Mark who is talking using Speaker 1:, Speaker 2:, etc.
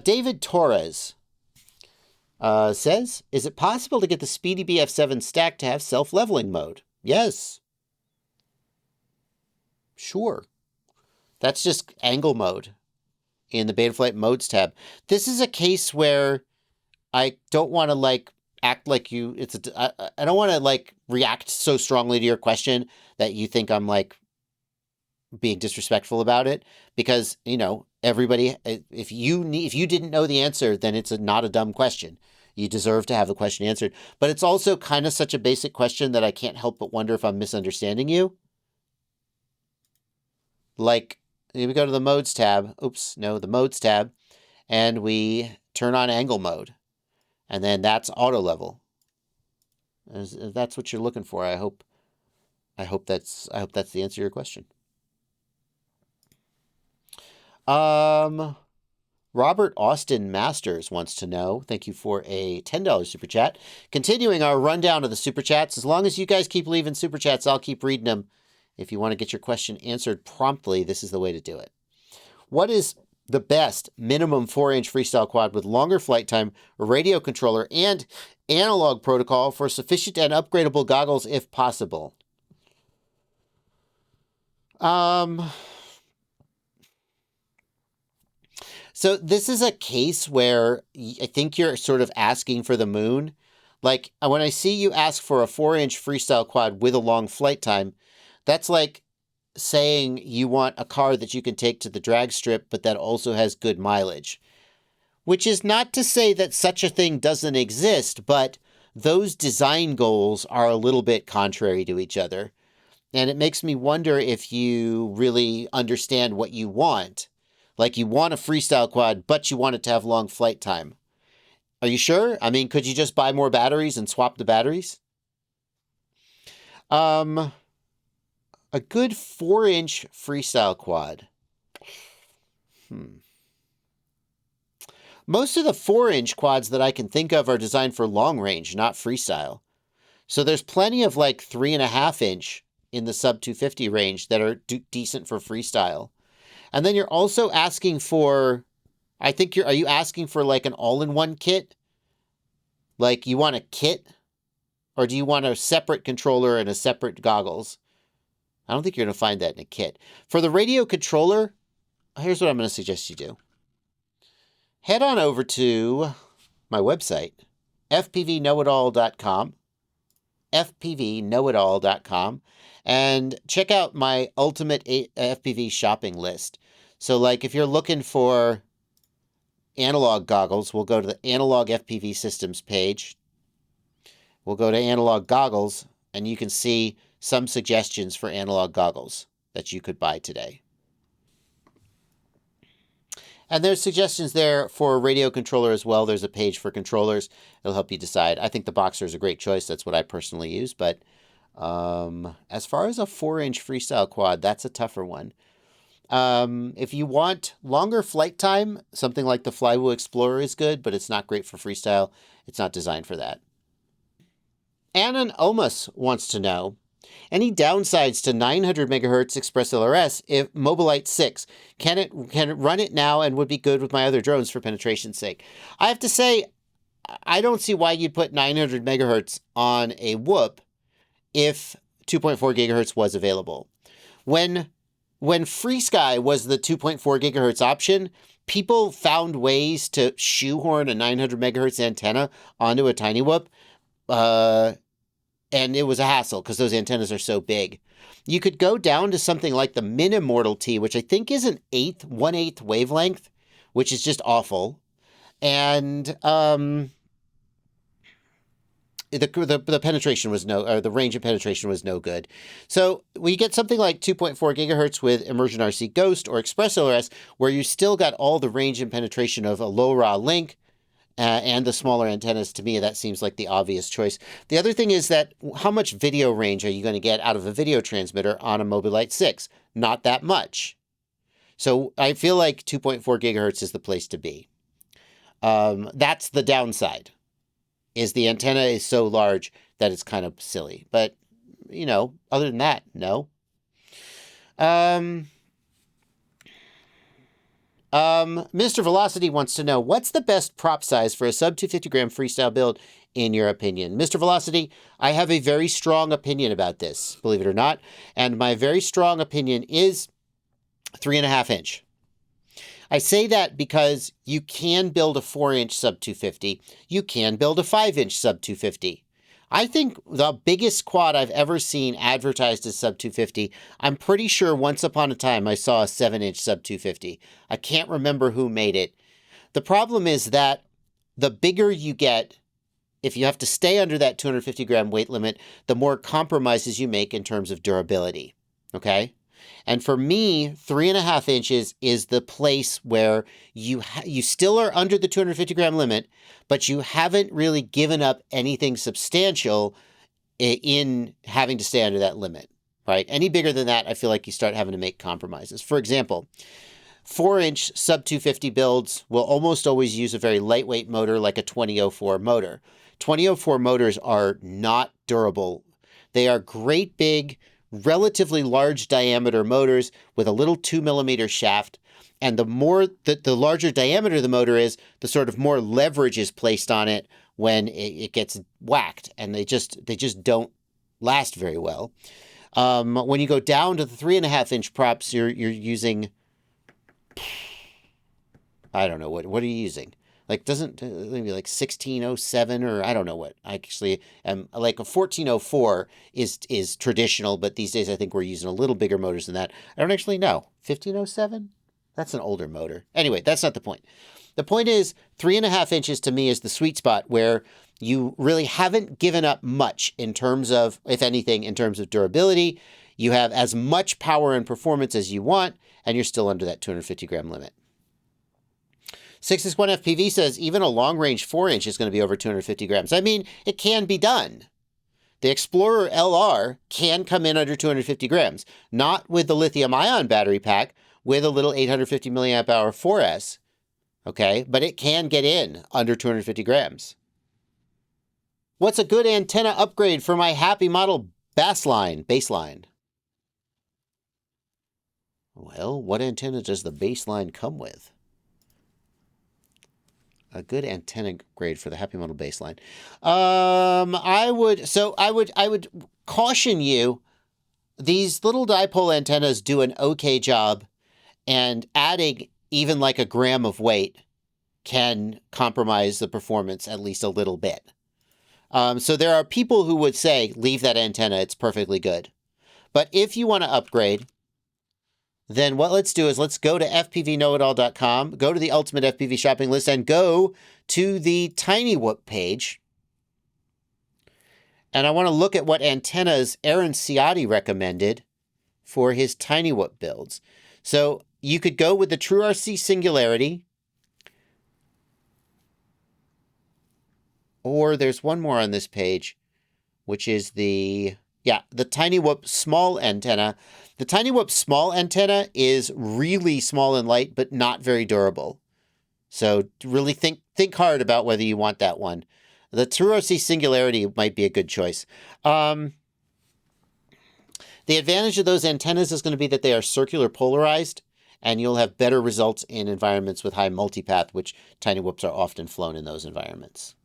Speaker 1: David Torres says, is it possible to get the Speedy BF7 stack to have self-leveling mode? Yes. Sure. That's just angle mode in the Betaflight modes tab. This is a case where I don't want to like act like you, I don't want to like react so strongly to your question that you think I'm like being disrespectful about it, because, you know, everybody, if you didn't know the answer, then it's not a dumb question. You deserve to have the question answered. But it's also kind of such a basic question that I can't help but wonder if I'm misunderstanding you. Like, we go to the modes tab. Oops, no, the modes tab, and we turn on angle mode, and then that's auto level. If that's what you're looking for, I hope that's the answer to your question. Robert Austin Masters wants to know, thank you for a $10 super chat. Continuing our rundown of the super chats, as long as you guys keep leaving super chats, I'll keep reading them. If you want to get your question answered promptly, this is the way to do it. What is the best minimum 4-inch freestyle quad with longer flight time, a radio controller, and analog protocol for sufficient and upgradable goggles if possible? So this is a case where I think you're sort of asking for the moon. Like, when I see you ask for a 4-inch freestyle quad with a long flight time, that's like saying you want a car that you can take to the drag strip, but that also has good mileage. Which is not to say that such a thing doesn't exist, but those design goals are a little bit contrary to each other. And it makes me wonder if you really understand what you want. Like, you want a freestyle quad, but you want it to have long flight time. Are you sure? I mean, could you just buy more batteries and swap the batteries? A good 4-inch freestyle quad. Most of the 4-inch quads that I can think of are designed for long range, not freestyle. So there's plenty of like 3.5-inch in the sub-250 range that are decent for freestyle. And then you're also asking for, are you asking for like an all-in-one kit? Like, you want a kit? Or do you want a separate controller and a separate goggles? I don't think you're going to find that in a kit. For the radio controller, here's what I'm going to suggest you do. Head on over to my website, fpvknowitall.com, fpvknowitall.com, and check out my ultimate FPV shopping list. So, like, if you're looking for analog goggles, we'll go to the Analog FPV Systems page. We'll go to analog goggles, and you can see some suggestions for analog goggles that you could buy today. And there's suggestions there for a radio controller as well. There's a page for controllers. It'll help you decide. I think the Boxer is a great choice. That's what I personally use. But as far as a 4-inch freestyle quad, that's a tougher one. If you want longer flight time, something like the Flywheel Explorer is good, but it's not great for freestyle. It's not designed for that. Anon Omus wants to know, any downsides to 900 megahertz Express LRS if Mobilite 6? Can it run it now and would be good with my other drones for penetration's sake? I have to say, I don't see why you'd put 900 megahertz on a Whoop if 2.4 gigahertz was available. When FreeSky was the 2.4 gigahertz option, people found ways to shoehorn a 900 megahertz antenna onto a tiny Whoop. And it was a hassle because those antennas are so big. You could go down to something like the Minimmortal T, which I think is an 1/8 wavelength, which is just awful. And the penetration was the range of penetration was no good. So we get something like 2.4 gigahertz with Immersion RC Ghost or Express LRS, where you still got all the range and penetration of a low-raw link, and the smaller antennas. To me, that seems like the obvious choice. The other thing is that how much video range are you going to get out of a video transmitter on a Mobilite 6? Not that much. So I feel like 2.4 gigahertz is the place to be. That's the downside, is the antenna is so large that it's kind of silly. But, you know, other than that, no. Mr. Velocity wants to know, what's the best prop size for a sub-250g freestyle build, in your opinion? Mr. Velocity, I have a very strong opinion about this, believe it or not. And my very strong opinion is 3.5 inch. I say that because you can build a 4-inch sub-250. You can build a 5-inch sub-250. I think the biggest quad I've ever seen advertised as sub-250, I'm pretty sure once upon a time I saw a 7-inch sub-250. I can't remember who made it. The problem is that the bigger you get, if you have to stay under that 250-gram weight limit, the more compromises you make in terms of durability, okay? And for me, 3.5 inches is the place where you still are under the 250-gram limit, but you haven't really given up anything substantial in having to stay under that limit, right? Any bigger than that, I feel like you start having to make compromises. For example, 4-inch sub-250 builds will almost always use a very lightweight motor like a 2004 motor. 2004 motors are not durable. They are great big, relatively large diameter motors with a little 2mm shaft. And the more the larger diameter the motor is, the sort of more leverage is placed on it when it gets whacked, and they just don't last very well. When you go down to the 3.5 inch props, you're using, I don't know, what are you using? Like, doesn't maybe like 1607, or I don't know what. I actually am like a 1404 is traditional, but these days I think we're using a little bigger motors than that. I don't actually know. 1507? That's an older motor. Anyway, that's not the point. The point is 3.5 inches to me is the sweet spot where you really haven't given up much in terms of, if anything, in terms of durability. You have as much power and performance as you want, and you're still under that 250-gram limit. 661 FPV says even a long-range 4-inch is going to be over 250 grams. I mean, it can be done. The Explorer LR can come in under 250 grams, not with the lithium-ion battery pack, with a little 850 milliamp hour 4S, okay? But it can get in under 250 grams. What's a good antenna upgrade for my Happy Model baseline? Well, what antenna does the baseline come with? A good antenna grade for the Happy Model baseline. I would caution you. These little dipole antennas do an okay job, and adding even like a gram of weight can compromise the performance at least a little bit. So there are people who would say, leave that antenna, it's perfectly good. But if you want to upgrade, then what let's do is let's go to fpvknowitall.com, go to the Ultimate FPV shopping list, and go to the Tiny Whoop page. And I want to look at what antennas Aaron Ciotti recommended for his Tiny Whoop builds. So you could go with the True RC Singularity, or there's one more on this page, which is the Tiny Whoop small antenna. The Tiny Whoop small antenna is really small and light, but not very durable. So really think hard about whether you want that one. The True RC Singularity might be a good choice. The advantage of those antennas is going to be that they are circular polarized, and you'll have better results in environments with high multipath, which Tiny Whoops are often flown in those environments.